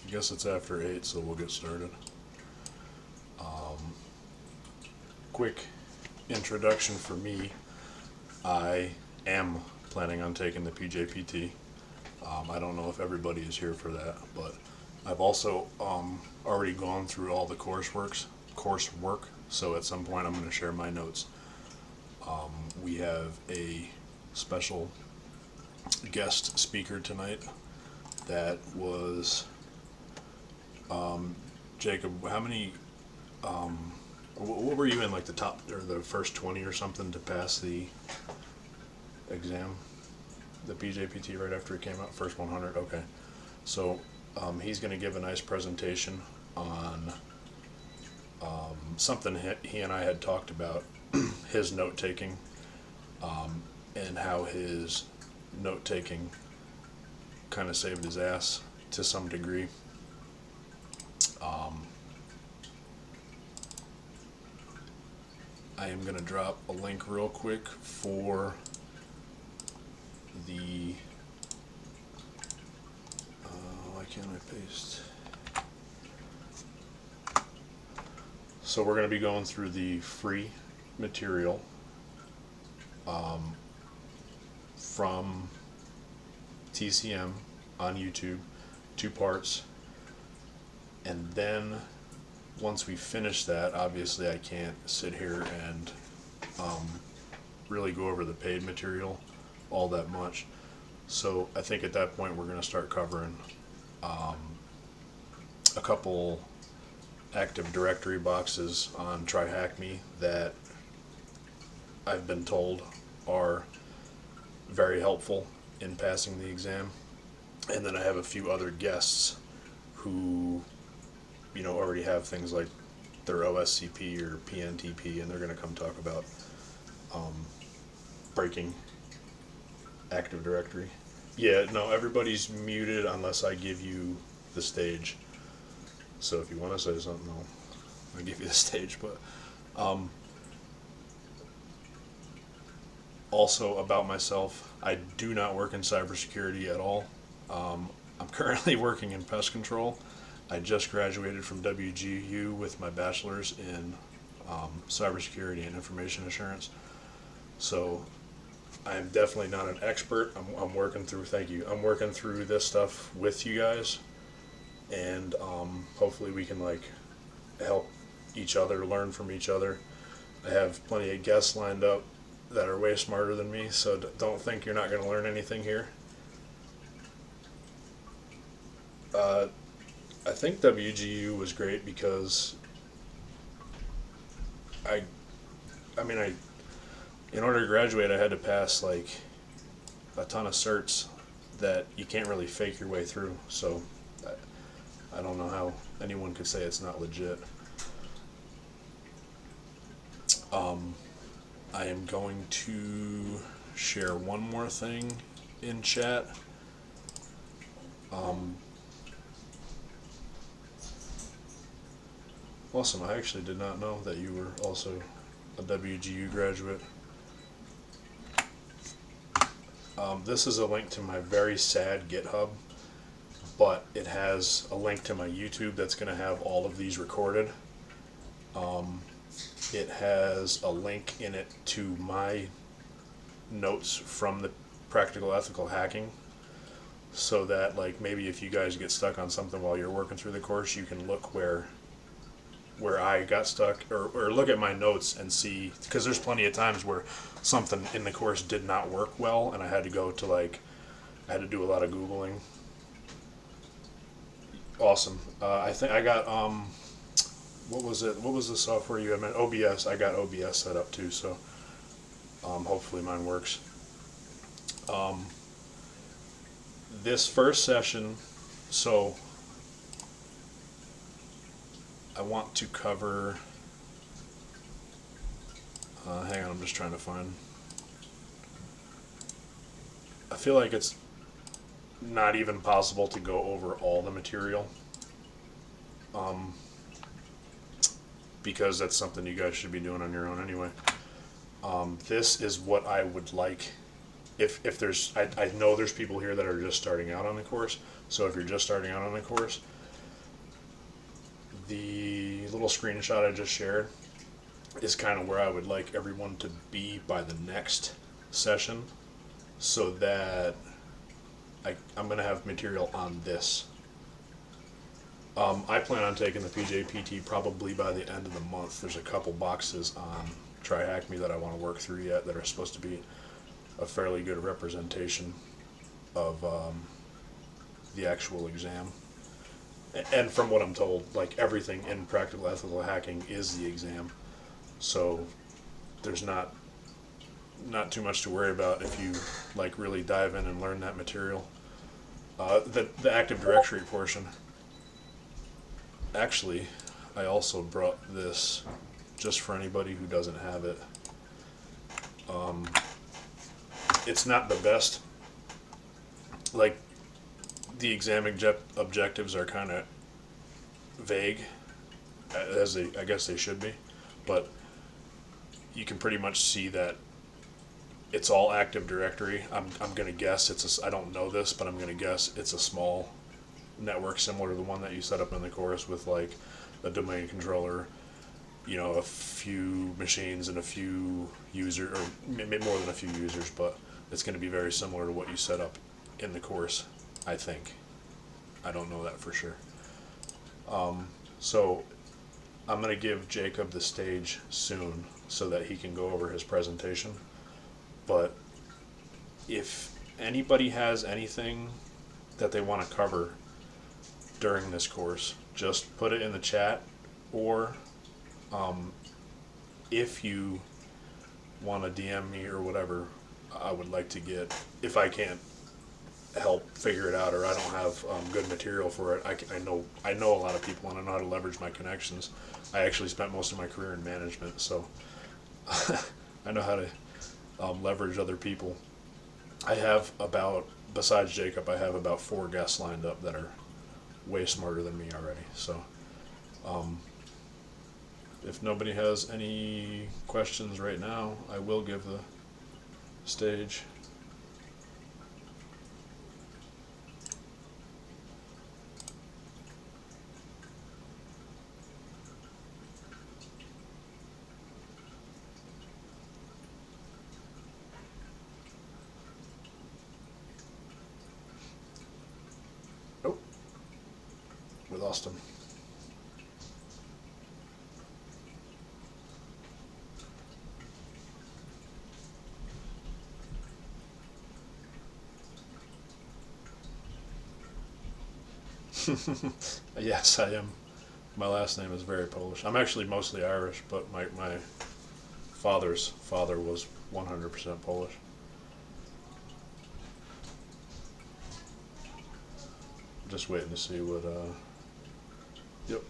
I guess it's after 8, so we'll get started. Quick introduction for me. I am planning on taking the PJPT. I don't know if everybody is here for that, but I've also already gone through all the coursework, so at some point I'm going to share my notes. We have a special guest speaker tonight that was Jacob. How many? What were you in, like the top or the first 20 or something to pass the exam, the PJPT right after it came out? First 100. Okay, so he's going to give a nice presentation on something he and I had talked about, his note taking, and how his note taking kind of saved his ass to some degree. I am going to drop a link real quick for the why can't I paste? So we're going to be going through the free material from TCM on YouTube, 2 parts, and then once we finish that, obviously I can't sit here and really go over the paid material all that much. So I think at that point we're going to start covering a couple Active Directory boxes on TryHackMe that I've been told are very helpful in passing the exam. And then I have a few other guests who, already have things like their OSCP or PNTP, and they're going to come talk about breaking Active Directory. Yeah, no, everybody's muted unless I give you the stage. So if you want to say something, I'll give you the stage. But also about myself, I do not work in cybersecurity at all. I'm currently working in pest control. I just graduated from WGU with my bachelor's in cybersecurity and information assurance. So I'm definitely not an expert. I'm working through. Thank you. I'm working through this stuff with you guys, and hopefully we can help each other, learn from each other. I have plenty of guests lined up that are way smarter than me, so don't think you're not going to learn anything here. I think WGU was great because in order to graduate, I had to pass a ton of certs that you can't really fake your way through. So I don't know how anyone could say it's not legit. I am going to share one more thing in chat. Awesome, I actually did not know that you were also a WGU graduate. This is a link to my very sad GitHub, but it has a link to my YouTube that's going to have all of these recorded. It has a link in it to my notes from the practical ethical hacking, so that maybe if you guys get stuck on something while you're working through the course, you can look where I got stuck, or look at my notes and see, because there's plenty of times where something in the course did not work well and I had to go to I had to do a lot of Googling. Awesome. I think I got what was it? What was the software you had? OBS. I got OBS set up too, so hopefully mine works. This first session, so I want to cover. Hang on, I'm just trying to find. I feel like it's not even possible to go over all the material, because that's something you guys should be doing on your own anyway. This is what I would like. If there's, I know there's people here that are just starting out on the course. So if you're just starting out on the course, The little screenshot I just shared is kind of where I would like everyone to be by the next session, so that I'm going to have material on this. I plan on taking the PJPT probably by the end of the month. There's a couple boxes on TriHackMe that I want to work through yet that are supposed to be a fairly good representation of the actual exam. And from what I'm told, like, everything in practical ethical hacking is the exam. So there's not too much to worry about if you like really dive in and learn that material. The Active Directory portion. Actually, I also brought this just for anybody who doesn't have it. It's not the best. Like, the exam objectives are kind of vague, as I guess they should be, but you can pretty much see that it's all Active Directory. I'm gonna guess I don't know this, but I'm gonna guess it's a small network similar to the one that you set up in the course, with like a domain controller, a few machines and a few users, or maybe more than a few users, but it's going to be very similar to what you set up in the course, I think. I don't know that for sure. So I'm going to give Jacob the stage soon so that he can go over his presentation. But if anybody has anything that they want to cover during this course, just put it in the chat, or if you want to DM me or whatever, I would like to get, if I can't help figure it out, or I don't have good material for it. I know a lot of people, and I know how to leverage my connections. I actually spent most of my career in management, so I know how to leverage other people. I have besides Jacob, I have about 4 guests lined up that are way smarter than me already. So if nobody has any questions right now, I will give the stage. Oh, we lost him. Yes, I am. My last name is very Polish. I'm actually mostly Irish, but my father's father was 100% Polish. Just waiting to see what, yep.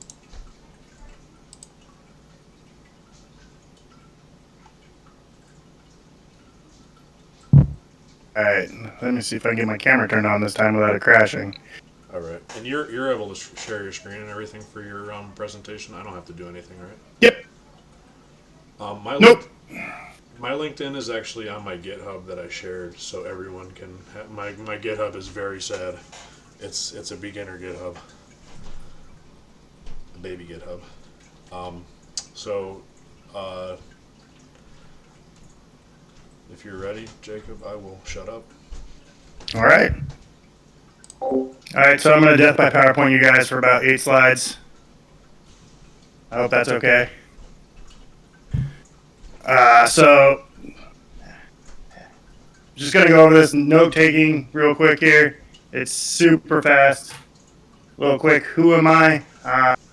Alright, let me see if I can get my camera turned on this time without it crashing. Alright, and you're able to share your screen and everything for your presentation? I don't have to do anything, right? Yep. Nope. My LinkedIn is actually on my GitHub that I shared, so everyone can my GitHub is very sad. It's a beginner GitHub. A baby GitHub. If you're ready, Jacob, I will shut up. Alright. Alright, so I'm going to death by PowerPoint you guys for about 8 slides. I hope that's okay. So, just going to go over this note-taking real quick here. It's super fast. Real quick, who am I?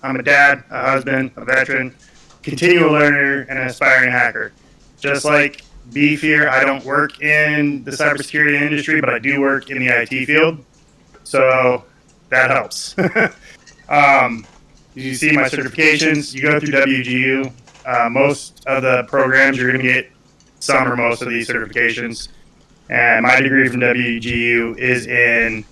I'm a dad, a husband, a veteran, continual learner, and an aspiring hacker. Just like Beef here, I don't work in the cybersecurity industry, but I do work in the IT field. So that helps. You see my certifications. You go through WGU. Most of the programs, you're going to get some or most of these certifications. And my degree from WGU is in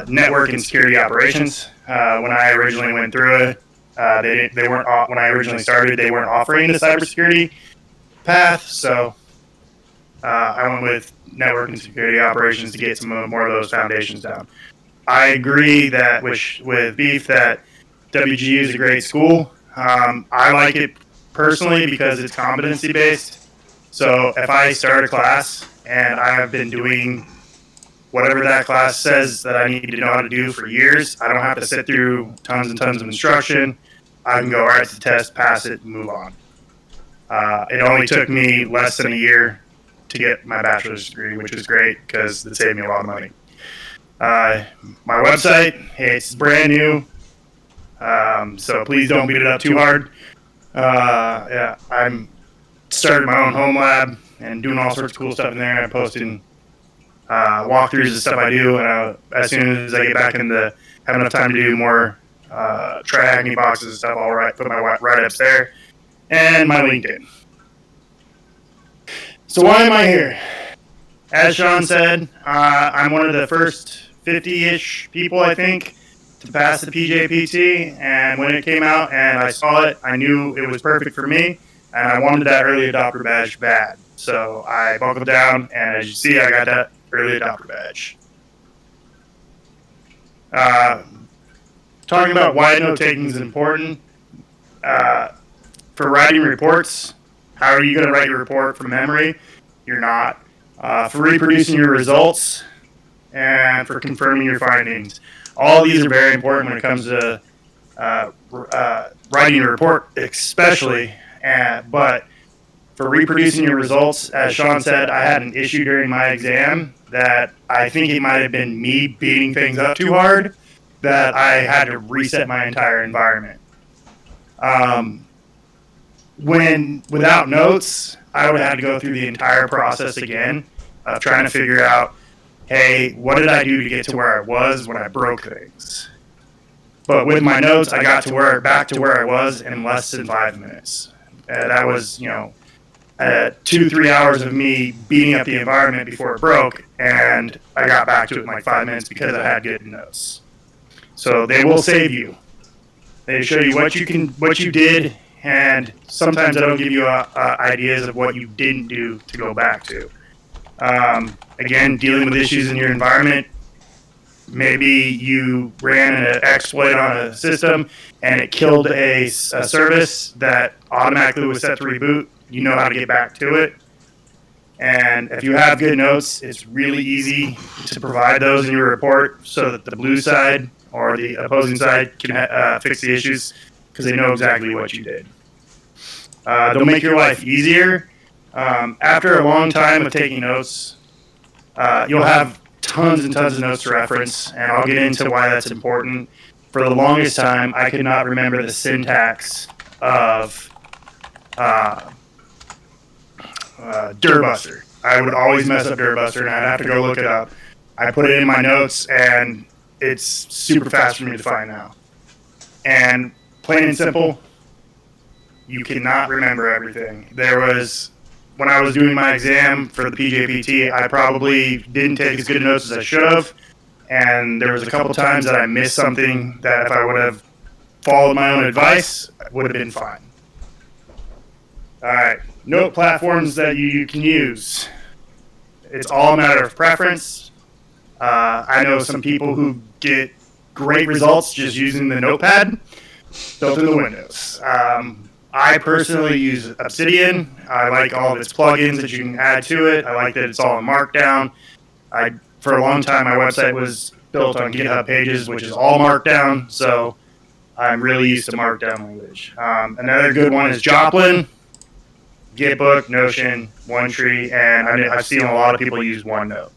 network and security operations. When I originally went through it, they weren't. When I originally started, they weren't offering the cybersecurity path. So I went with network and security operations to get some more of those foundations down. I agree that with Beef that WGU is a great school. I like it personally because it's competency based. So if I start a class and I have been doing whatever that class says that I need to know how to do for years, I don't have to sit through tons and tons of instruction. I can go right to the test, pass it, and move on. It only took me less than a year to get my bachelor's degree, which is great because it saved me a lot of money. My website, it's brand new, so please don't beat it up too hard. Yeah, I'm started my own home lab and doing all sorts of cool stuff in there. I'm posting walkthroughs of stuff I do, and as soon as I get back into have enough time to do more tri-acne boxes and stuff, I'll put my write-ups there and my LinkedIn. So why am I here? As Sean said, I'm one of the first 50-ish people, I think, to pass the PJPT, and when it came out and I saw it, I knew it was perfect for me, and I wanted that early adopter badge bad. So I buckled down, and as you see, I got that early adopter badge. Talking about why note-taking is important. For writing reports, how are you going to write your report from memory? You're not. For reproducing your results and for confirming your findings. All these are very important when it comes to writing a report, especially. But for reproducing your results, as Sean said, I had an issue during my exam that I think it might have been me beating things up too hard, that I had to reset my entire environment. Without notes, I would have had to go through the entire process again of trying to figure out, hey, what did I do to get to where I was when I broke things? But with my notes, I got back to where I was in less than 5 minutes. That was, 2-3 hours of me beating up the environment before it broke, and I got back to it in like 5 minutes because I had good notes. So they will save you. They show you what you did, and sometimes they don't give you ideas of what you didn't do to go back to. Again, dealing with issues in your environment. Maybe you ran an exploit on a system and it killed a service that automatically was set to reboot. You know how to get back to it. And if you have good notes, it's really easy to provide those in your report so that the blue side or the opposing side can fix the issues because they know exactly what you did. They'll make your life easier. After a long time of taking notes, you'll have tons and tons of notes to reference, and I'll get into why that's important. For the longest time, I could not remember the syntax of Dirtbuster. I would always mess up Dirtbuster, and I'd have to go look it up. I put it in my notes, and it's super fast for me to find now. And plain and simple, you cannot remember everything. When I was doing my exam for the PJPT, I probably didn't take as good notes as I should have, and there was a couple times that I missed something that if I would have followed my own advice, would have been fine. All right, note platforms that you can use. It's all a matter of preference. I know some people who get great results just using the notepad built into Windows. I personally use Obsidian. I like all of its plugins that you can add to it. I like that it's all in Markdown. For a long time, my website was built on GitHub Pages, which is all Markdown, so I'm really used to Markdown language. Another good one is Joplin, Gitbook, Notion, OneTree, and I've seen a lot of people use OneNote.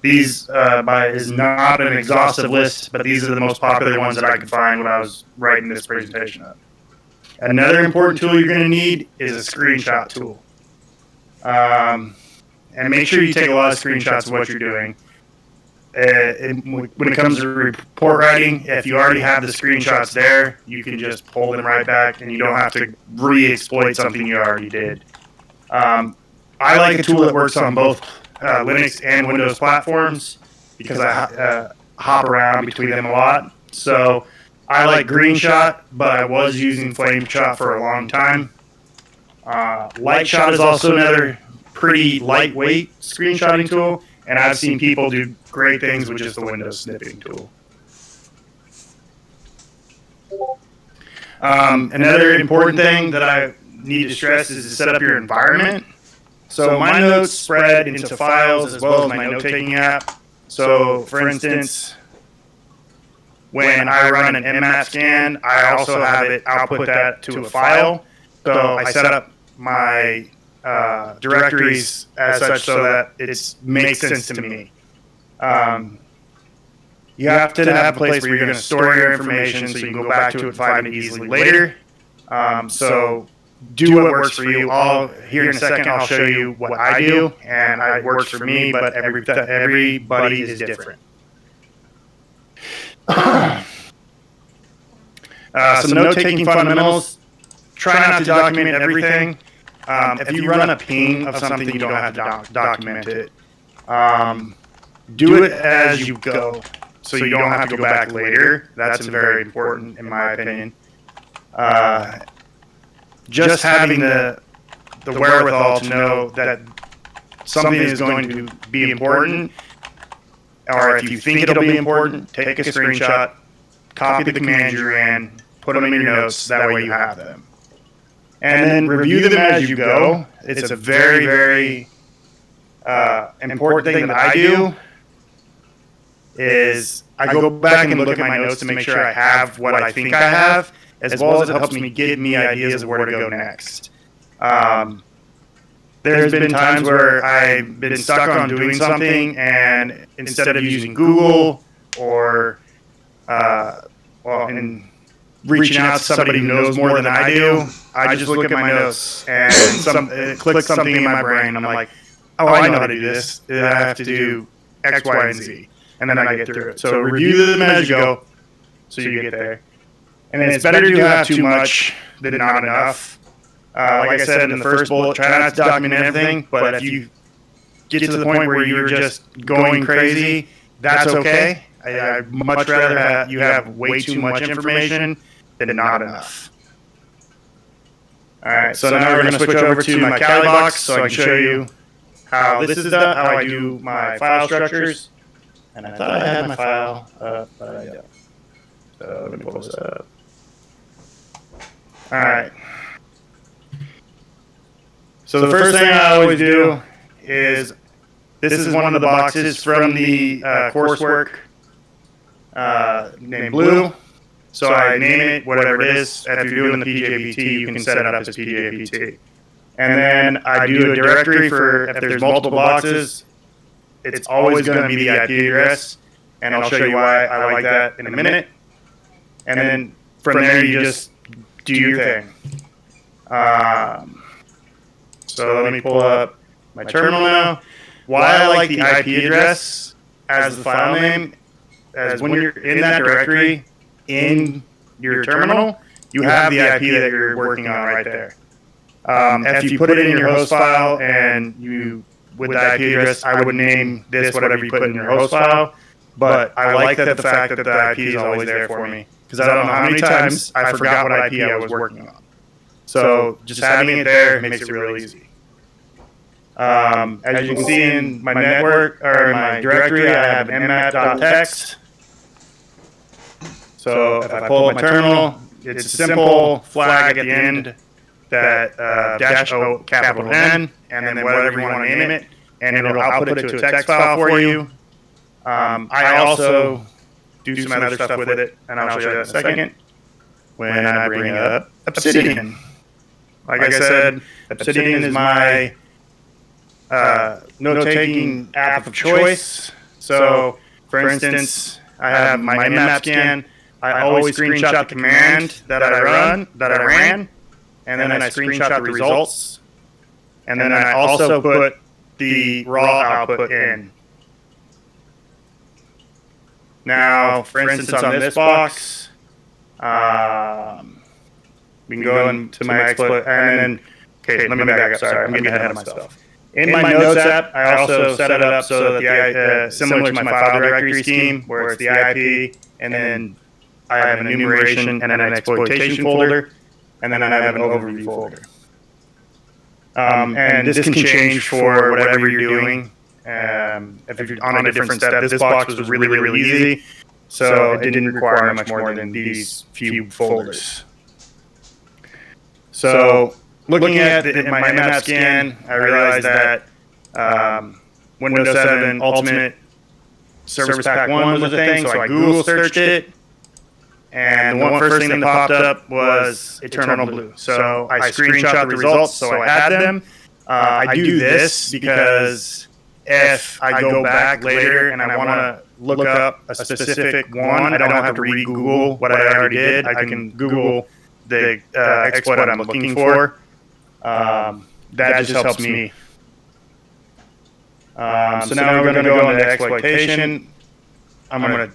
These is not an exhaustive list, but these are the most popular ones that I could find when I was writing this presentation up. Another important tool you're going to need is a screenshot tool. And make sure you take a lot of screenshots of what you're doing. When it comes to report writing, if you already have the screenshots there, you can just pull them right back and you don't have to re-exploit something you already did. I like a tool that works on both Linux and Windows platforms because I hop around between them a lot. So I like GreenShot, but I was using FlameShot for a long time. LightShot is also another pretty lightweight screenshotting tool, and I've seen people do great things with just the Windows snipping tool. Another important thing that I need to stress is to set up your environment. So my notes spread into files as well as my note-taking app. So, for instance, when I run an nmap scan, I also have it output that to a file. So I set up my directories as such so that it makes sense to me. You have to have a place where you're going to store your information so you can go back to it and find it easily later. So do what works for you. Here in a second, I'll show you what I do, and it works for me, but everybody is different. Some note-taking fundamentals. Try not to document everything. If you run a ping of something, you don't have to document it. Do it as you go, so you don't have to go back later. That's very important, in my opinion. Just having the wherewithal to know that something is going to be important, or if you think it'll be important, take a screenshot, copy the command you ran, put them in your notes, that way you have them. And then review them as you go. It's a very, very important thing that I do is I go back and look at my notes to make sure I have what I think I have, as well as it helps me give me ideas of where to go next. There's been times where I've been stuck on doing something, and instead of using Google or and reaching out to somebody who knows more than I do, I just look at my notes and it clicks something in my brain. I'm like, oh, I know how to do this. I have to do X, Y, and Z. And then I get through it. So review them as you go so you get there. And then it's better to have too much than not enough. Like I said in the first bullet, try not to document everything, but if you get to the point where you're just going crazy, that's okay. I'd much rather you have way too much information than not enough. All right, so now we're going to switch over to my Cali box so I can show you how this is done, how I do my file structures. And I thought I had my file up, but I don't. So let me pull this up. All right. So the first thing I always do is, this is one of the boxes from the coursework named Blue. So I name it whatever it is. If you're doing the PJPT, you can set it up as PJPT. And then I do a directory for if there's multiple boxes. It's always going to be the IP address, and I'll show you why I like that in a minute. And then from there, you just do your thing. So let me pull up my terminal now. Why I like the IP address as the file name, as when you're in that directory in your terminal, you have the IP that you're working on right there. If you put it in your host file and you with the IP address, I would name this whatever you put in your host file. But I like that the fact that the IP is always there for me, because I don't know how many times I forgot what IP I was working on. So just having it there makes it real easy. As you can see in my network or my directory, I have nmap.txt. So if I pull up my terminal, it's a simple flag at the end that -O capital N, and then whatever you want to name it, and it'll output it to a text file for you. I also do some other stuff with it, and I'll show you that in a second when I bring up Obsidian. Like I said, Obsidian is my note-taking app of choice. So, for instance, I have my nmap scan. I always screenshot the command that I ran, and then I screenshot the results, and then I also put the raw output in. Now, for instance, on this box, we can go into my exploit, and then, okay, let me back up. Sorry, I'm getting ahead of myself. In my Notes app, I also set it up so that similar to my file directory scheme, where it's the IP, and then I have an enumeration and then an exploitation folder, and then I have an overview folder. And this can change for whatever you're doing. If you're on a different step, this box was really, really easy, so it didn't require much more than these few folders. So looking at my map scan, I realized that Windows 7 Ultimate Service Pack 1 was a thing, so I Google searched it, and the first thing that popped up was Eternal Blue. So I screenshot the results, so I had them. I do this because if I go back later and I want to look up a specific one, I don't have to re-Google what I already did. I can Google the exploit I'm looking for. That just helps me. So now we're going to go into exploitation. I'm going to,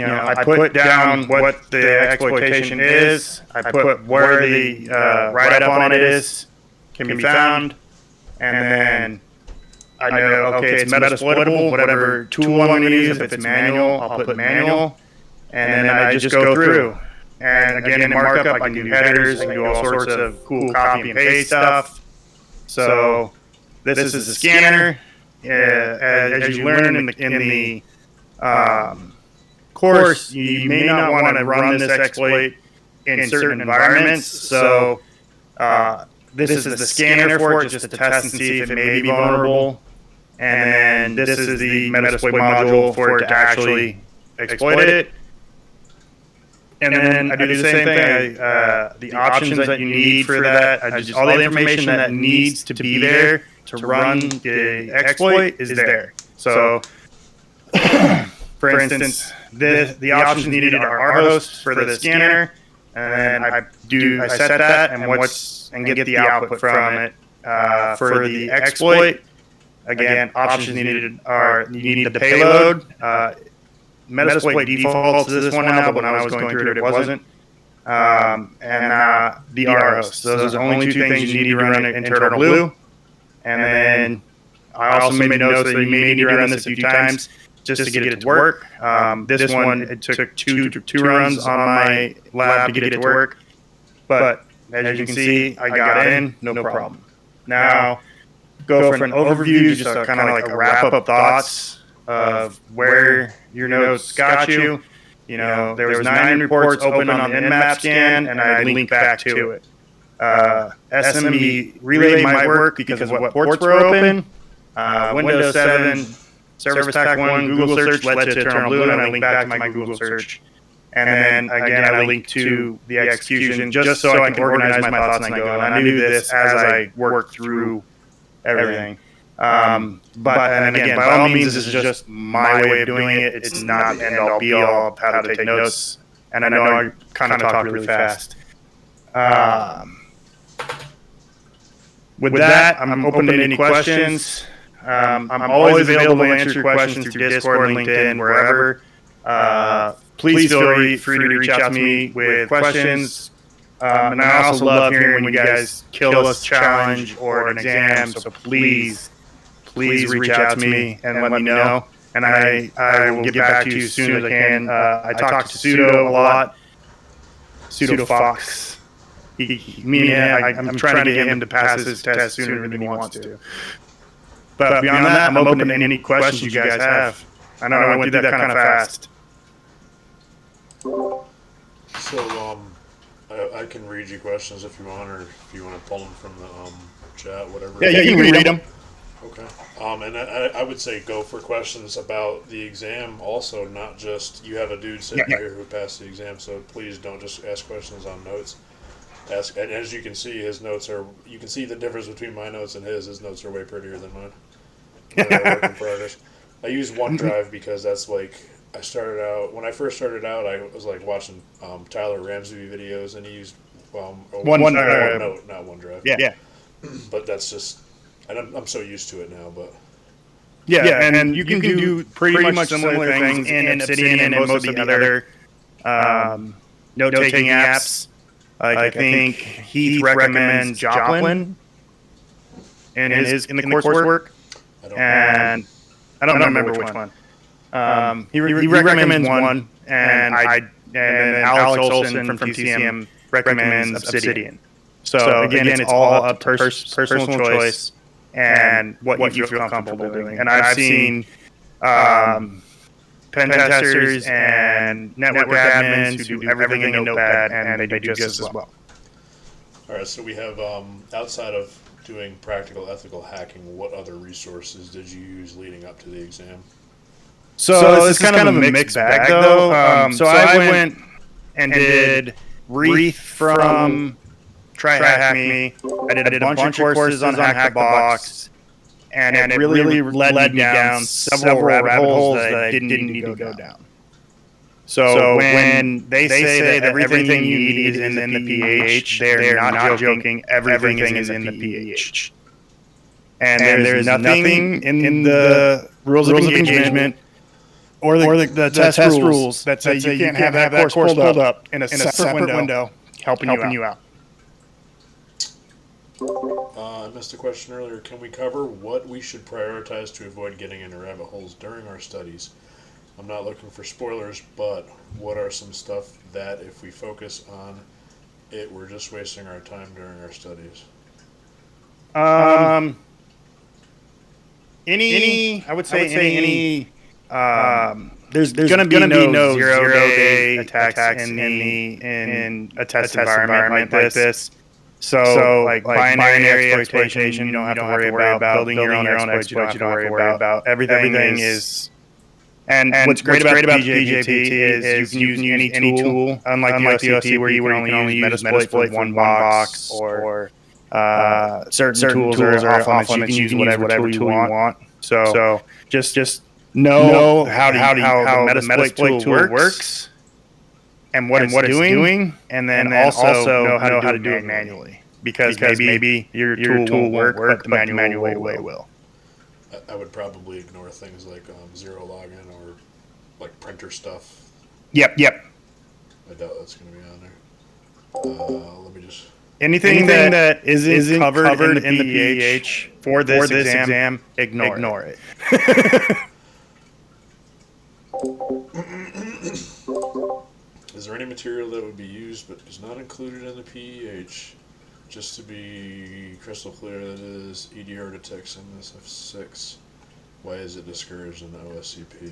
I put down what the exploitation is. I put where the write-up on it is, can be found, and then I know, okay, it's metasploitable, whatever tool I'm going to use. If it's manual, I'll put manual, and then I just go through. And again, in markup, I can do headers, I can do all sorts of cool copy and paste stuff. So this is the scanner. As you learn in the course, you may not want to run this exploit in certain environments. So this is the scanner for it, just to test and see if it may be vulnerable. And then this is the Metasploit module for it to actually exploit it. And then I do the same thing. The options that you need for that, all the information that needs to be there to run the exploit is there. So, for instance, the options needed are rhost for the scanner, and I set that and get the output from it. For the exploit, again, options needed are you need the payload. Metasploit defaults to this one now, but when I was going through it, it wasn't. And the rhost. Those are the only two things you need to run internal blue. And then I also made notes that you may need to run this a few times just to get it to work. This one, it took two runs on my lab to get it to work. But as you can see, I got in, no problem. Now, go for an overview, just kind of like a wrap-up thoughts of where your notes got you. There was 9 reports open on the Nmap scan, and I linked back to it. SMB relay might work because of what ports were open. Windows 7 Service Pack 1 Google search led to Eternal Blue, and I linked back to my Google search. And then again, I linked to the execution just so I can organize my thoughts and I go. And I do this as I work through everything. And again, by all means, this is just my way of doing it. It's not end all be all of how to take notes. And I know I kind of talk really fast. With that, I'm open to any questions. I'm always available to answer your questions through Discord, LinkedIn, wherever. Please feel free to reach out to me with questions. And I also love hearing when you guys kill a challenge or an exam. So please reach out to me and let me know. And I will get back to you as soon as I can. I talk to Pseudo a lot. Pseudo Fox. I'm trying to get him to pass his test sooner than he wants to. But beyond that, I'm open to any questions you guys have. I know I went through that kind of fast. So, I can read you questions if you want, or if you want to pull them from the chat, whatever. Yeah, you can read them. Okay. And I would say go for questions about the exam also, not just you have a dude sitting here who passed the exam, so please don't just ask questions on notes. And as you can see, his notes are, you can see the difference between my notes and his. His notes are way prettier than mine. Work in progress. I use OneDrive because that's like, when I first started out, I was like watching Tyler Ramsey videos, and he used OneNote, not OneDrive. Yeah. But that's just, and I'm so used to it now, but. Yeah, and you can do pretty much similar things in Obsidian and most of the other note-taking apps. I think Heath recommends Joplin in the coursework, and I don't remember which one. He recommends one, and then Alex Olson from TCM recommends Obsidian. So again, it's all up to personal choice and what you feel comfortable doing. And I've seen pen testers and network admins who do everything in Notepad, and they do just as well. All All right, so we have outside of doing practical ethical hacking, what other resources did you use leading up to the exam? So this is kind of a mixed bag, though. So I went and did Wreath from Try Hack Me. I did a bunch of courses on Hack the Box, and it really led me down several rabbit holes that I didn't need to go down. So when they say that everything you need is in the PH, they're not joking. Everything is in the PH. And there's nothing in the rules of engagement or the test rules that say you can't have that course pulled up in a separate window helping you out. I missed a question earlier. Can we cover what we should prioritize to avoid getting into rabbit holes during our studies? I'm not looking for spoilers, but what are some stuff that if we focus on it, we're just wasting our time during our studies? I would say any there's going to be no zero-day attacks in a test environment like this. So like binary exploitation, you don't have to worry about building your own exploits. You don't have to worry about everything is. And what's great about PJPT is you can use any tool, unlike the OCT where you can only use Metasploit with one box or certain tools are off limits. You can use whatever tool you want. So just know how the Metasploit tool works and what it's doing, and then also know how to do it manually. Because maybe your tool won't work, but the manual way will. I would probably ignore things like zero login or like printer stuff. Yep. I doubt that's going to be on there. Let me just... Anything that isn't covered in the PH for this exam, ignore it. Is there any material that would be used but is not included in the PEH? Just to be crystal clear, that is EDR detects MSF6. Why is it discouraged in the OSCP?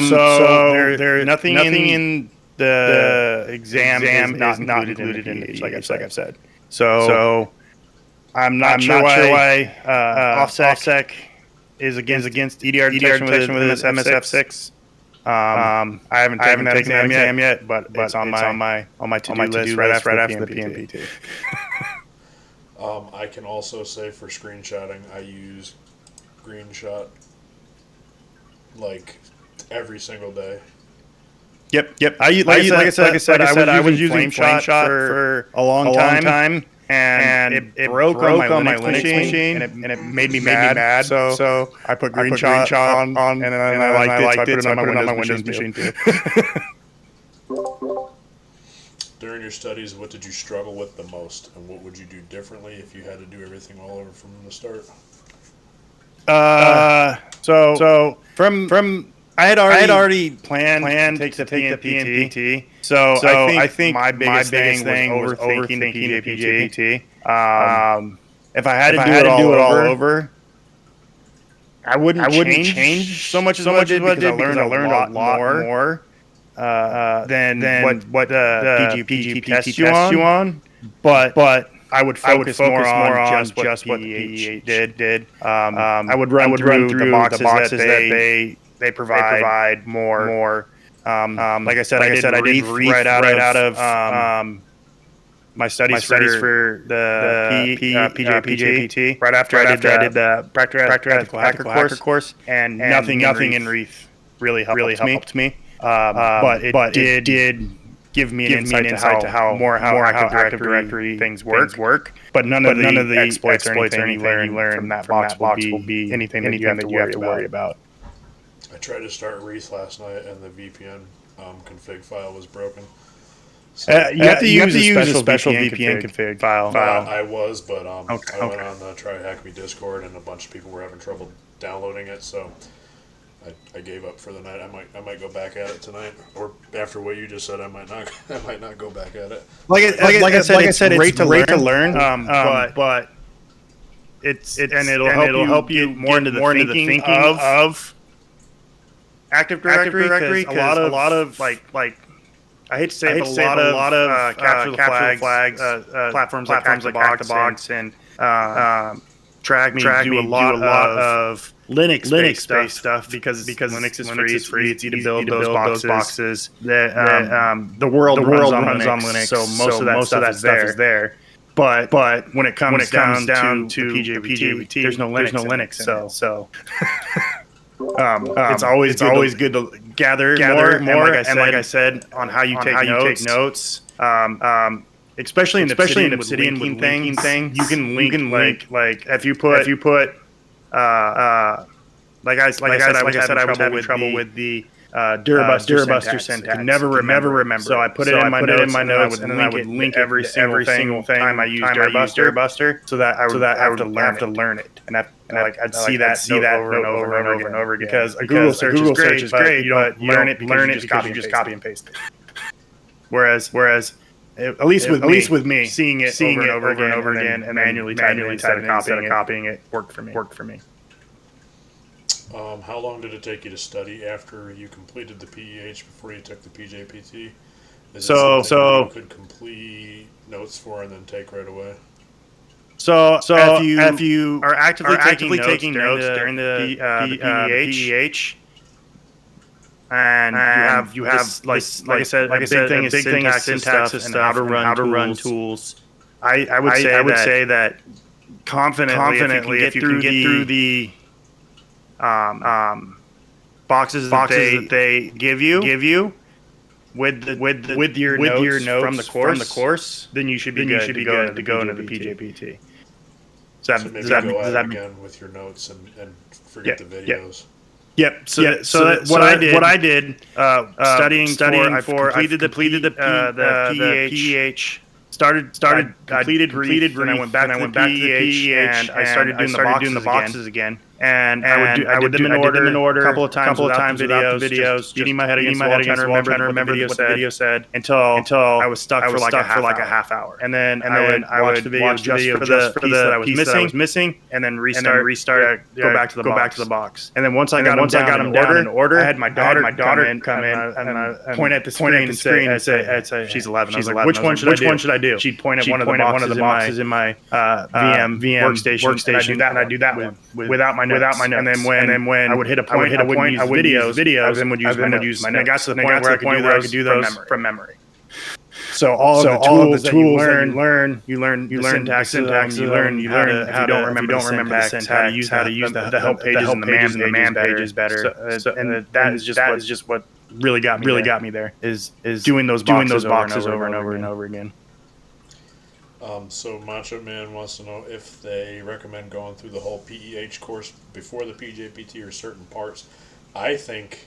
So there's nothing in the exam is not included in the PH, like I've said. So I'm not sure why OffSec is against EDR detection with MSF6. I haven't taken that exam yet, but it's on my to-do list right after the PMPT. I can also say for screenshotting, I use GreenShot like every single day. Yep. Like I said, I was using Flameshot for a long time. And it broke on my Linux machine, and it made me mad. So I put GreenShot on, and I liked it, so I put it on my Windows machine too. During your studies, what did you struggle with the most, and what would you do differently if you had to do everything all over from the start? So from I had already planned to take the PMPT. So I think my biggest thing was overthinking the PJPT. If I had to do it all over, I wouldn't change so much as what I did because I learned a lot more than what the PGP tests you on. But I would focus more on just what the PH did. I would run through the boxes that they provide more. Like I said, I did Wreath right out of my studies for the PJPT. Right after I did the Practical Hacker course, and nothing in Wreath really helped me. But it did give me an insight to how Active Directory things work. But none of the exploits or anything you learn from that box will be anything that you have to worry about. I tried to start Wreath last night, and the VPN config file was broken. So you have to use a special VPN config file. I was, but I went on the Try Hack Me Discord, and a bunch of people were having trouble downloading it, so I gave up for the night. I might go back at it tonight, or after what you just said, I might not go back at it. Like I said, it's great to learn. But it'll help you more into the thinking of Active Directory, because a lot of like I hate to say, it, but a lot of capture the flags platforms like Hack the Box and Track Me do a lot of Linux-based stuff because Linux is free. It's easy to build those boxes. The world runs on Linux, so most of that stuff is there. But when it comes down to PJPT, there's no Linux in it. So it's always good to gather more. And like I said, on how you take notes. Especially in the Obsidian with linking thing, you can link like if you put like I said, I was having trouble with the Durabuster syntax. I could never remember. So I put it in my notes, and then I would link every single time I used Durabuster, so that I would have to learn it, and I'd see that over and over again. Because a Google search is great, but you don't learn it because you just copy and paste it. Whereas at least with me, seeing it over and over again, and manually typing instead of copying it worked for me. How long did it take you to study after you completed the PEH before you took the PJPT? Is it something you could complete notes for and then take right away? So if you are actively taking notes during the PEH, and you have like I said, a big thing is syntax and how to run tools. I would say that confidently if you can get through the boxes that they give you with your notes from the course, then you should be good to go into the PJPT. So maybe go at it again with your notes and forget the videos. Yep. So what I did studying for I completed the PEH. Completed, and I went back to the PEH, and I started doing the boxes again. And I did them in order a couple of times without the videos, beating my head against the wall, trying to remember what the video said until I was stuck for like a half hour. And then I would watch the video just for the piece that I was missing, and then restart, go back to the box. And then once I got them down in order, I had my daughter come in and point at the screen and say, "She's 11." I was like, "Which one should I do?" She'd point at one of the boxes in my VM workstation, and I do that one without my notes. And then when I would hit a point, I wouldn't use videos, and would use my notes. And I got to the point where I could do those from memory. So all of the tools that you learn syntax, you learn how to, if you don't remember the syntax, how to use the help pages and the man pages better. And that is just what really got me there is doing those boxes over and over again. So Macho Man wants to know if they recommend going through the whole PEH course before the PJPT or certain parts. I think,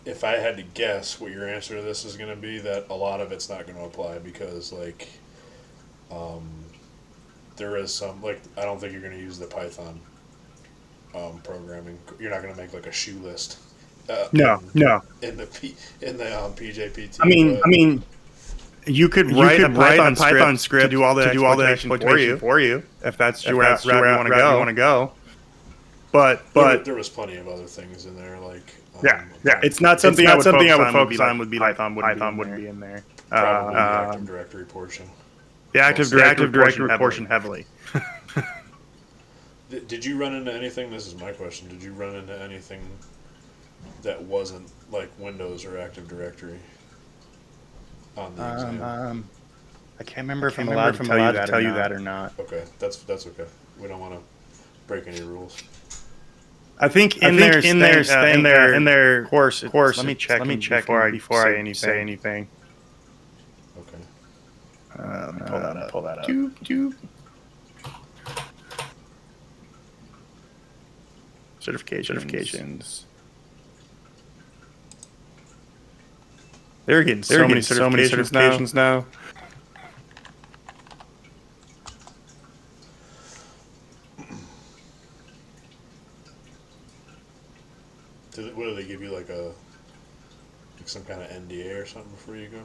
if I had to guess what your answer to this is going to be, that a lot of it's not going to apply because, there is some, I don't think you're going to use the Python programming. You're not going to make, a shoe list. No. In the PJPT. I mean, you could write a Python script to do all the exploitation for you if that's the route you want to go. But there was plenty of other things in there, it's not something I would focus on. Would be Python wouldn't be in there. Probably the Active Directory portion. The Active Directory portion heavily. Did you run into anything? This is my question. Did you run into anything that wasn't like Windows or Active Directory on the exam? I can't remember if I'm allowed to tell you that or not. Okay, that's okay. We don't want to break any rules. I think in their course. Let me check before I say anything. Okay. Let me pull that up. Certifications. They're getting so many certifications now. What do they give you, like some kind of NDA or something before you go?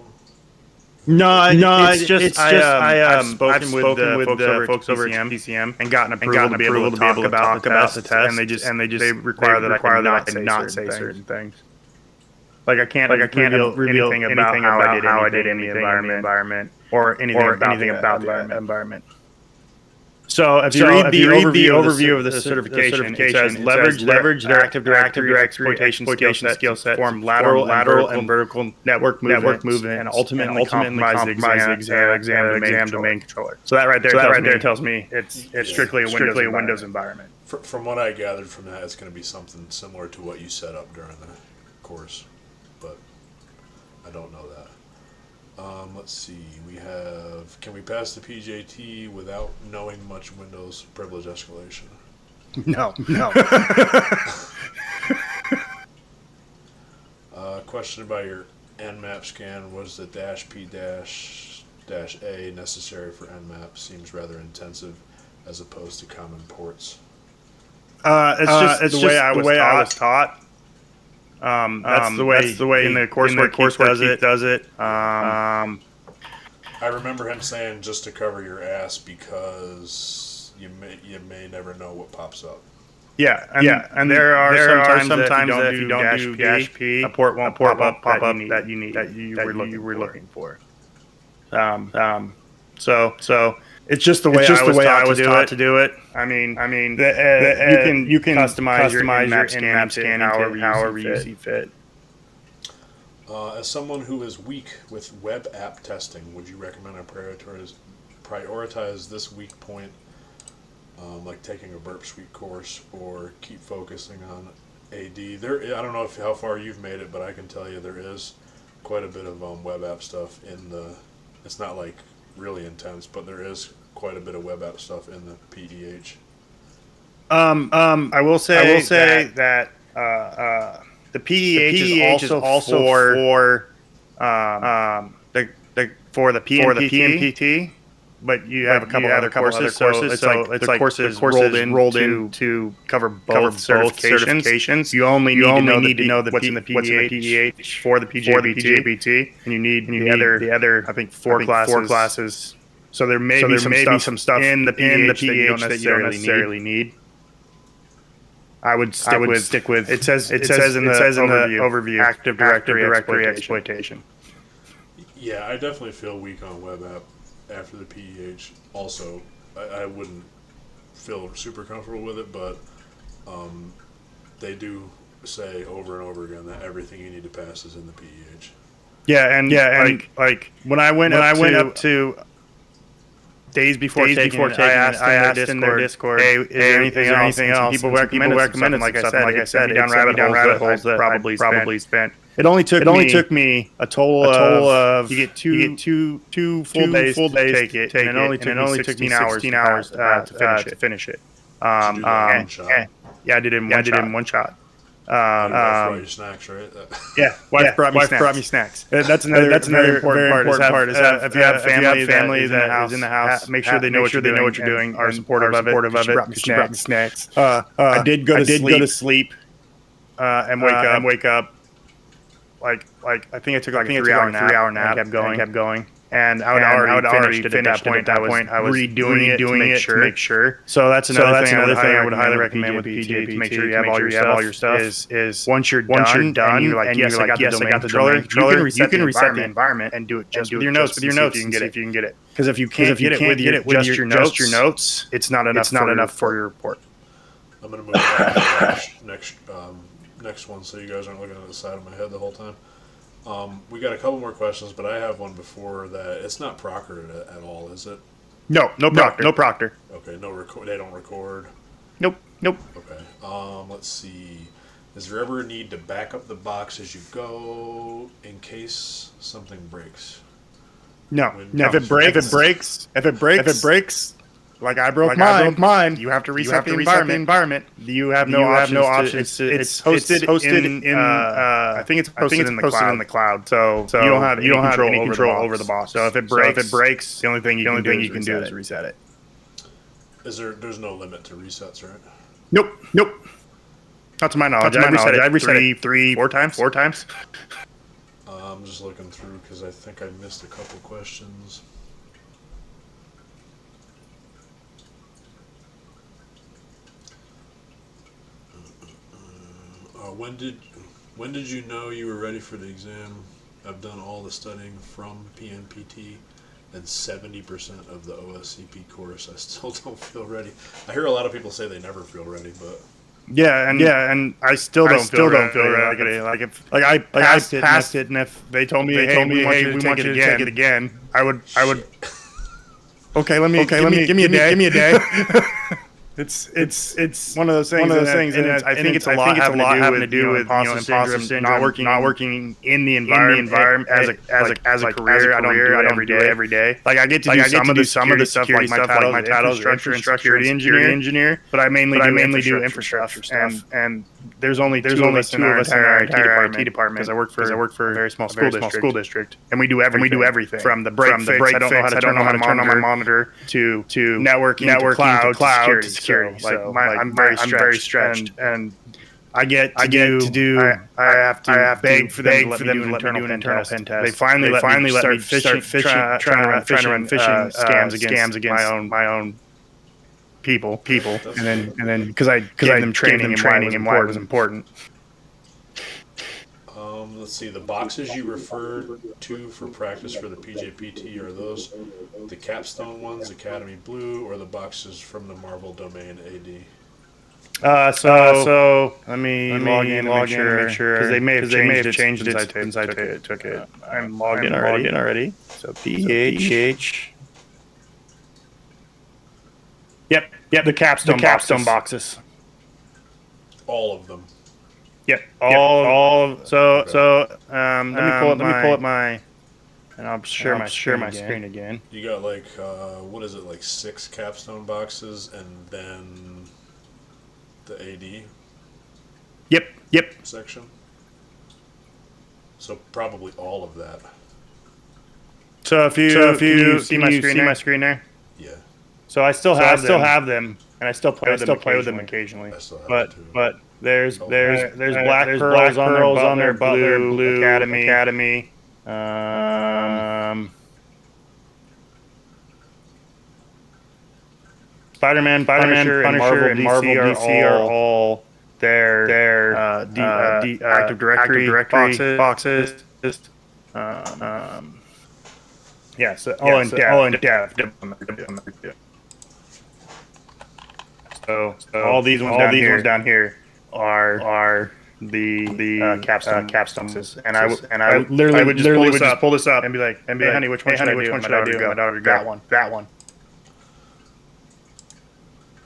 No, it's just I've spoken with the folks over at PCM and gotten approval to be able to talk about the test, and they require that I not say certain things. I can't reveal anything about how I did anything in the environment or anything about the environment. So if you read the overview of the certification, it says leverage their Active Directory exploitation skill set to form lateral and vertical network movement and ultimately compromise the exam domain controller. So that right there tells me it's strictly a Windows environment. From what I gathered from that, it's going to be something similar to what you set up during the course, but I don't know that. Let's see. Can we pass the PJT without knowing much Windows privilege escalation? No. Question about your Nmap scan. Was the -P-A necessary for Nmap? Seems rather intensive as opposed to common ports. It's just the way I was taught. That's the way in the coursework does it. I remember him saying just to cover your ass because you may never know what pops up. Yeah, and there are sometimes that if you don't do -P, a port won't pop up that you were looking for. So it's just the way I was taught to do it. I mean, you can customize your Nmap scanning however you see fit. As someone who is weak with web app testing, would you recommend I prioritize this weak point, like taking a Burp Suite course, or keep focusing on AD? I don't know how far you've made it, but I can tell you there is quite a bit of web app stuff in the. It's not like really intense, but there is quite a bit of web app stuff in the PEH. I will say that the PEH is also for the PMPT, but you have a couple other courses. So it's like courses rolled in to cover both certifications. You only need to know what's in the PEH for the PJPT, and you need the other I think four classes. So there may be some stuff in the PEH that you don't necessarily need. I would stick with it says in the overview Active Directory exploitation. Yeah, I definitely feel weak on web app after the PEH. Also, I wouldn't feel super comfortable with it, but they do say over and over again that everything you need to pass is in the PEH. Yeah, and like when I went up to days before taking it, I asked in their Discord, hey, is there anything else? People recommended like I said, down rabbit holes that probably spent. It only took me a total of you get two full days to take it, and it only took me 16 hours to finish it. Yeah, I did it in one shot. Brought you snacks, right? Yeah, wife brought me snacks. That's another important part. Is if you have family that is in the house, make sure they know what you're doing. Are supportive of it. She brought me snacks. I did go to sleep and wake up. Like I think I took a 3-hour nap and kept going. And I would already finished it at that point. I was redoing it to make sure. So that's another thing I would highly recommend with PJPT to make sure you have all your stuff. Is once you're done and you're like, yes, I got the controller. You can reset the environment and do it just with your notes. If you can get it. Because if you can't get it with just your notes, it's not enough for your report. I'm gonna move on to the next one, so you guys aren't looking at the side of my head the whole time. We got a couple more questions, but I have one before that. It's not proctored at all, is it? No proctor. Okay, they don't record. Nope. Okay. Let's see. Is there ever a need to back up the box as you go in case something breaks? No. If it breaks, like I broke mine, you have to reset the environment. You have no options. It's hosted in I think it's posted in the cloud. So you don't have any control over the box. So if it breaks, the only thing you can do is reset it. There's no limit to resets, right? Nope. Not to my knowledge. I reset it 4 times. I'm just looking through because I think I missed a couple questions. When did you know you were ready for the exam? I've done all the studying from PNPT and 70% of the OSCP course. I still don't feel ready. I hear a lot of people say they never feel ready, but and I still don't feel ready. I passed it, and if they told me, hey, we want you to take it again, I would. Shit. Okay, give me a day. It's one of those things. And I think it's a lot having to do with imposter syndrome, not working in the environment as a career. I don't do it every day. Like I get to do some of the stuff. Like my title is infrastructure and security engineer, but I mainly do infrastructure stuff. And there's only two of us in our entire IT department because I work for a very small school district, and we do everything from the break fix. I don't know how to turn on my monitor to networking, to cloud, to security. I'm very stretched, and I have to beg for them to let me do an internal pen test. They finally let me start trying to run phishing scams against my own people, and then because I gave them training and why it was important. Let's see, the boxes you referred to for practice for the PJPT, are those the capstone ones, Academy Blue, or the boxes from the Marvel Domain AD? So let me log in and make sure because they may have changed it since I took it. I'm logged in already. So PH. Yep. The capstone boxes. All of them. Yep. All. So let me pull up my, and I'll share my screen again. You got like what is it, like 6 capstone boxes and then the AD. Yep. Section. So probably all of that. So if you see my screen there. Yeah. So I still have them, and I still play with them occasionally. I still have But them too. but there's black pearls on their blue Academy. Spider-Man, Punisher, and Marvel DC are all their Active Directory boxes. Yeah, so all in dev. So all these ones down here are the capstones, and I literally would just pull this up and be like, hey honey, which one should I do? My daughter would go, that one.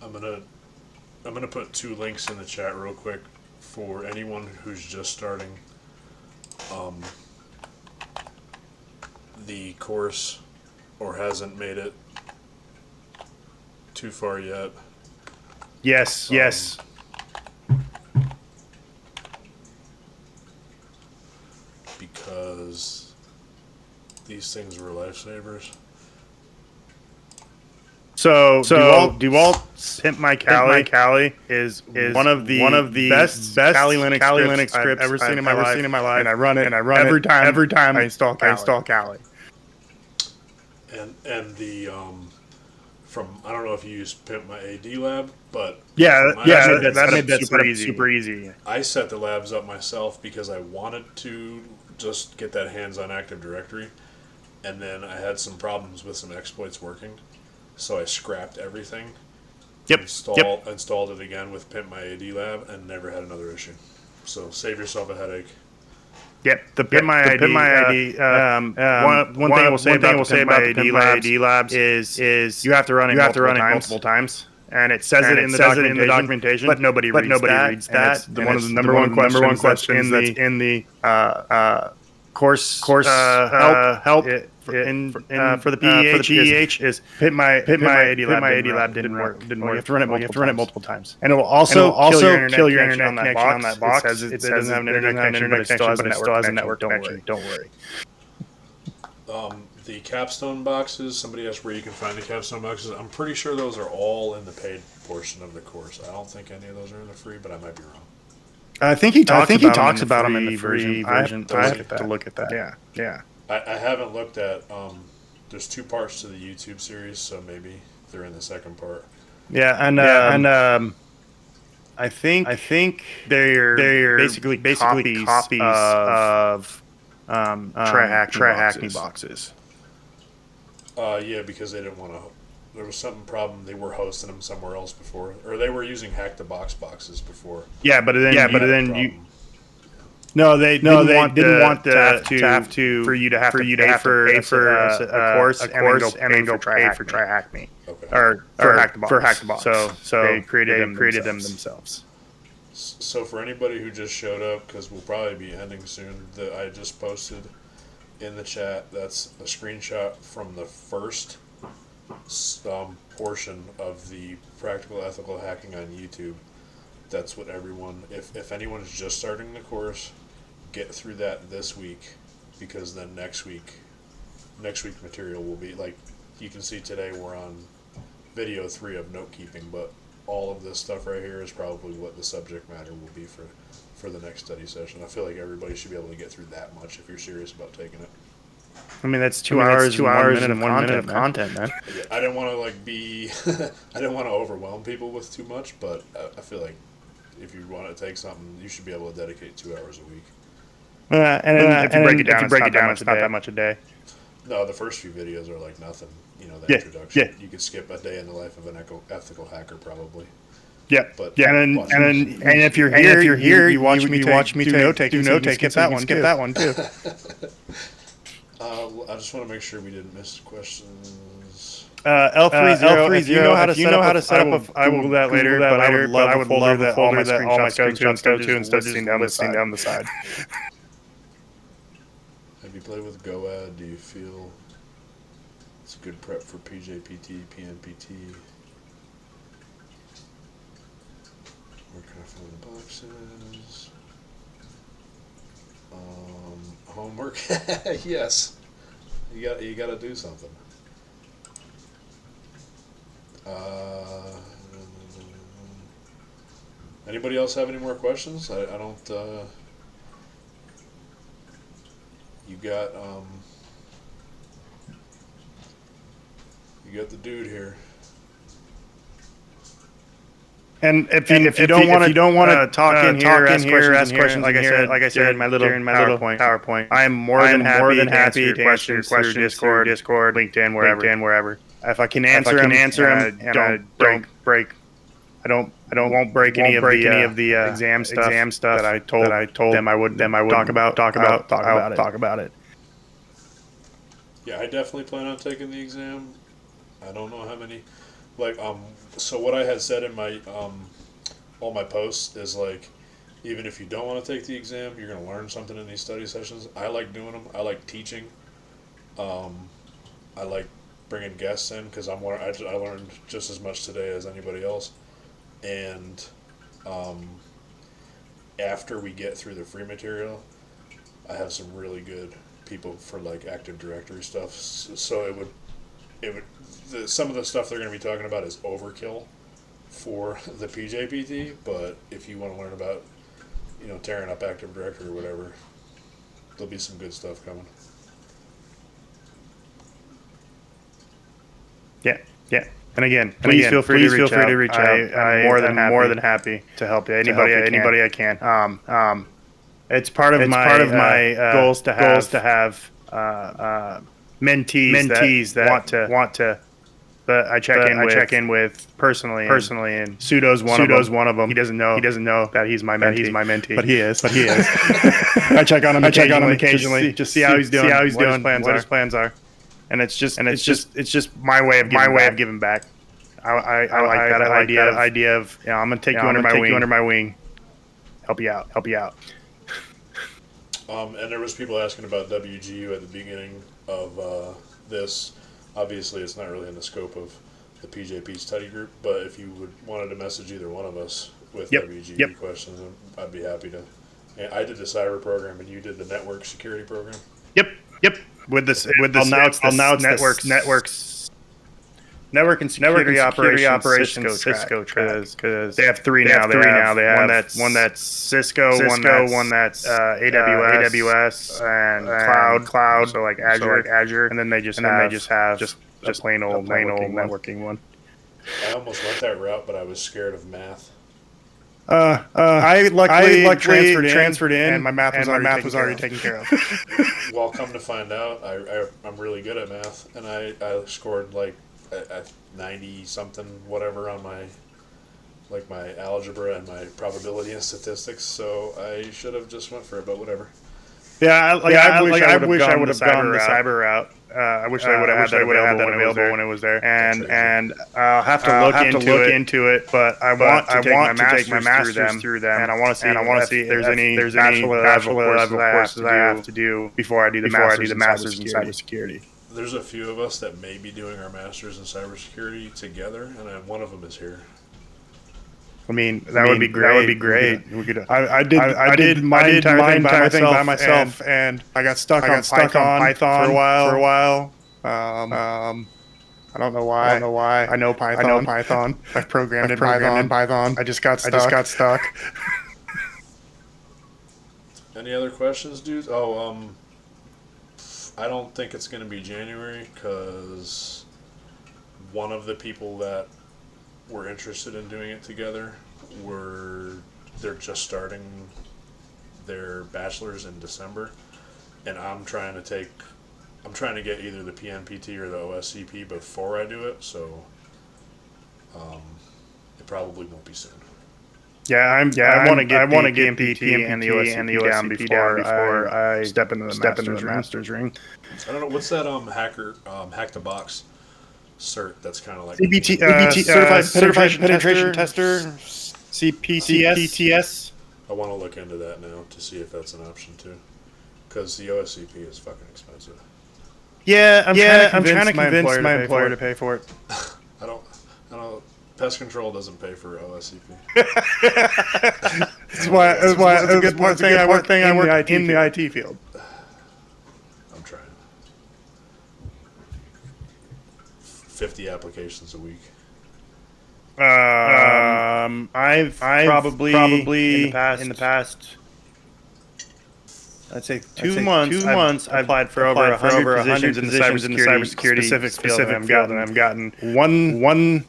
I'm gonna put 2 links in the chat real quick for anyone who's just starting the course or hasn't made it too far yet. Yes. Because these things were lifesavers. So DeWalt Hit My Cali is one of the best Kali Linux scripts I've ever seen in my life, and I run it every time I install Kali. And the from, I don't know if you use Pimp My AD Lab, but that made that super easy. I set the labs up myself because I wanted to just get that hands-on Active Directory, and then I had some problems with some exploits working, so I scrapped everything. Installed it again with Pimp My AD Lab, and never had another issue. So save yourself a headache. Yep, the Pimp My ID. One thing I will say about the AD Labs is you have to run it multiple times. And it says it in the documentation, but nobody reads that. It's one of the number one questions that's in the course help for the PEH is Pimp My AD Lab didn't work. You have to run it multiple times. And it will also kill your internet connection on that box. It doesn't have an internet connection, but it still has a network connection. Don't worry. The capstone boxes, somebody asked where you can find the capstone boxes. I'm pretty sure those are all in the paid portion of the course. I don't think any of those are in the free, but I might be wrong. I think he talks about them in the free version. I have to look at that. Yeah. I haven't looked at. There's 2 parts to the YouTube series, so maybe they're in the second part. Yeah, and I think they're basically copies of try hacking boxes. Yeah, because they didn't want to. There was some problem. They were hosting them somewhere else before, or they were using hack the box boxes before. Yeah, but then Had a you problem. no, they didn't want to to have to for you to have to pay for a course and then go pay for try hack me Okay. or for hack the box. So they created them themselves. So for anybody who just showed up, because we'll probably be ending soon, that I just posted in the chat, that's a screenshot from the first portion of the practical ethical hacking on YouTube. That's what everyone, if anyone is just starting the course, get through that this week, because then next week material will be like, you can see today we're on video 3 of note keeping, but all of this stuff right here is probably what the subject matter will be for the next study session. I feel like everybody should be able to get through that much if you're serious about taking it. I mean, that's 2 hours, 1 minute of content, man. Yeah, I didn't want to be, I didn't want to overwhelm people with too much, but I feel like if you want to take something, you should be able to dedicate 2 hours a week. And if you break it down, it's not that much a day. No, the first few videos are like nothing. The introduction. Yeah. You could skip a day in the life of an ethical hacker probably. Yeah, but and if you're here, you watch me do note taking. Skip that one too. I just want to make sure we didn't miss questions. L30, if you know how to set up I will Google that later, but I would love a folder that all my screenshots go to instead of listing down the side. Have you played with GoAd? Do you feel it's good prep for PJPT, PNPT? Where can I find the boxes? Homework? Yes. You got to do something. Anybody else have any more questions? I don't. You got the dude here. And if you don't want to talk in here, ask questions. Like I said, in my little PowerPoint, I am more than happy to answer your questions through Discord, LinkedIn, wherever. If I can answer them, and don't break. I won't break any of the exam stuff that I told them I would talk about it. Yeah, I definitely plan on taking the exam. I don't know how many. So what I had said in my all my posts is like, even if you don't want to take the exam, you're going to learn something in these study sessions. I like doing them. I like teaching. I like bringing guests in because I learned just as much today as anybody else. And after we get through the free material, I have some really good people for like Active Directory stuff. So some of the stuff they're going to be talking about is overkill for the PJPT, but if you want to learn about, tearing up Active Directory or whatever, there'll be some good stuff coming. Yeah. And again, please feel free to reach out. I'm more than happy to help you. Anybody I can. It's part of my goals to have mentees that want to. But I check in with personally, and Pseudo's one of them. He doesn't know that he's my mentee, but he is. I check on him occasionally, just see how he's doing, what his plans are, and it's just my way of giving back. I like that idea of I'm gonna take you under my wing, help you out. And there was people asking about WGU at the beginning of this. Obviously, it's not really in the scope of the PJP study group, but if you wanted to message either one of us with WGU questions, I'd be happy to. And I did the cyber program, and you did the now security program. Yep. With this, now it's network and security operations Cisco track, because they have three now. They have one that's Cisco, one that's AWS and cloud, so like Azure, and then they just have a plain old networking one. I almost went that route, but I was scared of math. I luckily transferred in, and my math was already taken taken care of. Well, come to find out, I'm really good at math, and I scored like a 90 something whatever on my algebra and my probability and statistics. So I should have just went for it, but whatever. Yeah, I wish I would have gone the cyber cyber route. I wish I would have had that available when it was there. That's And I'll have to look into it. But I want to take my masters through them, and I want to see if there's any bachelor level courses I have to do before I do the masters in cybersecurity. There's a few of us that may be doing our masters in cybersecurity together, and one of them is here. I mean, that would be great. I did my entire thing by myself, and I got stuck on Python for a while. I don't know why. I know Python. I've programmed in Python. I just got stuck. Any other questions, dudes? Oh, I don't think it's going to be January because one of the people that were interested in doing it together they're just starting their bachelor's in December, and I'm trying to get either the PNPT or the OSCP before I do it, so it probably won't be soon. I want to get PNPT and the OSCP down before I step into the master's ring. I don't know what's that hack the box cert that's kind of like CPT, certified penetration tester, CPTS. I want to look into that now to see if that's an option too, because the OSCP is fucking expensive. I'm trying to convince my employer to pay for it. I don't. Pest control doesn't pay for OSCP. That's why it's a good thing I work in the IT field. I'm trying. 50 applications a week. I've probably in the past I'd say 2 months I've applied for over 100 positions in the cybersecurity specific field, and I've gotten one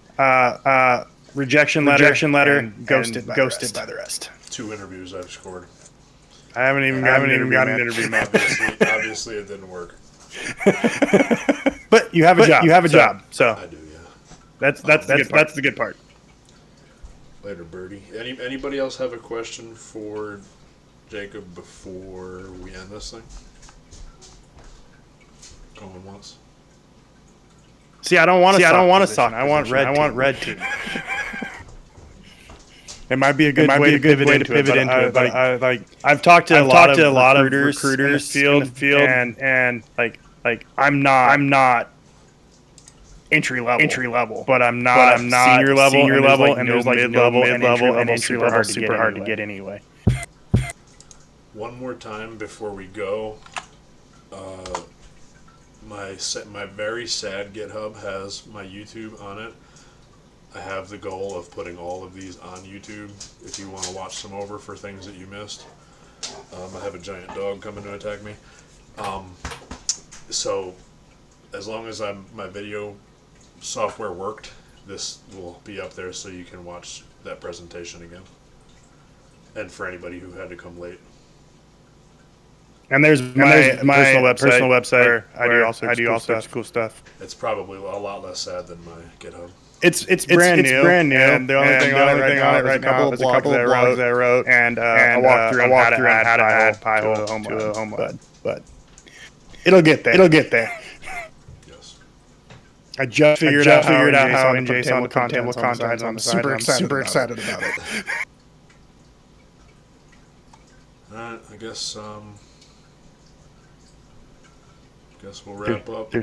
rejection letter and ghosted by the rest. 2 interviews I've scored. I haven't even gotten an interview, man. Obviously it didn't work. But you have a job. So I do, yeah. That's the good part. Later, Birdie. Anybody else have a question for Jacob before we end this thing? Going once. See, I don't want to suck. I want red team. It might be a good way to pivot into it. But I've talked to a lot of recruiters in the field, and I'm not entry level, but I'm not senior level, and there's mid-level and super hard to get anyway. One more time before we go, my very sad GitHub has my YouTube on it. I have the goal of putting all of these on YouTube if you want to watch them over for things that you missed. I have a giant dog coming to attack me. So as long as my video software worked, this will be up there so you can watch that presentation again. And for anybody who had to come late. And there's my personal website. I do all sorts of cool stuff. It's probably a lot less sad than my GitHub. It's brand new. And the only thing on it right now is a couple of blogs that I wrote, and a walkthrough on how to add Pi-hole to a home web. But it'll get there. Yes. I just figured out how in JSON put table of contents on the side. I'm super excited about it. Alright, I guess we'll wrap up. All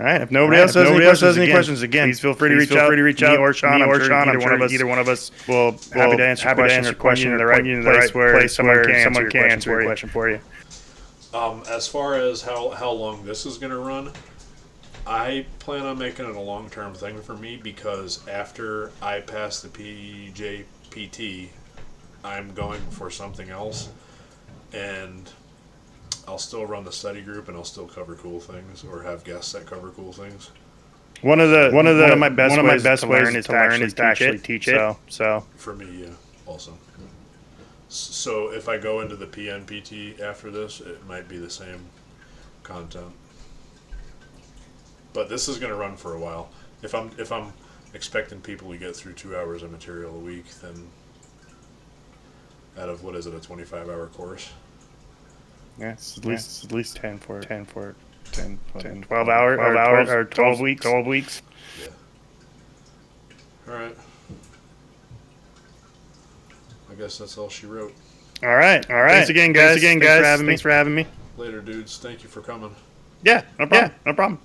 right. If nobody else has any questions, again, please feel free to reach out. Me or Sean. Either one of us will happy to answer your question in the right place where someone can answer your question for you. As far as how long this is going to run, I plan on making it a long-term thing for me, because after I pass the PJPT, I'm going for something else, and I'll still run the study group, and I'll still cover cool things or have guests that cover cool things. One of my best ways to learn is to actually teach it. So for me, yeah. Also. So if I go into the PNPT after this, it might be the same content. But this is going to run for a while. If I'm expecting people to get through 2 hours of material a week, then out of what is it, a 25-hour course? Yeah, it's at least 10 for 12 hours or 12 weeks. 12 weeks. Yeah. All right. I guess that's all she wrote. All right. Thanks again, guys. Thanks for having me. Later, dudes. Thank you for coming. Yeah, no problem.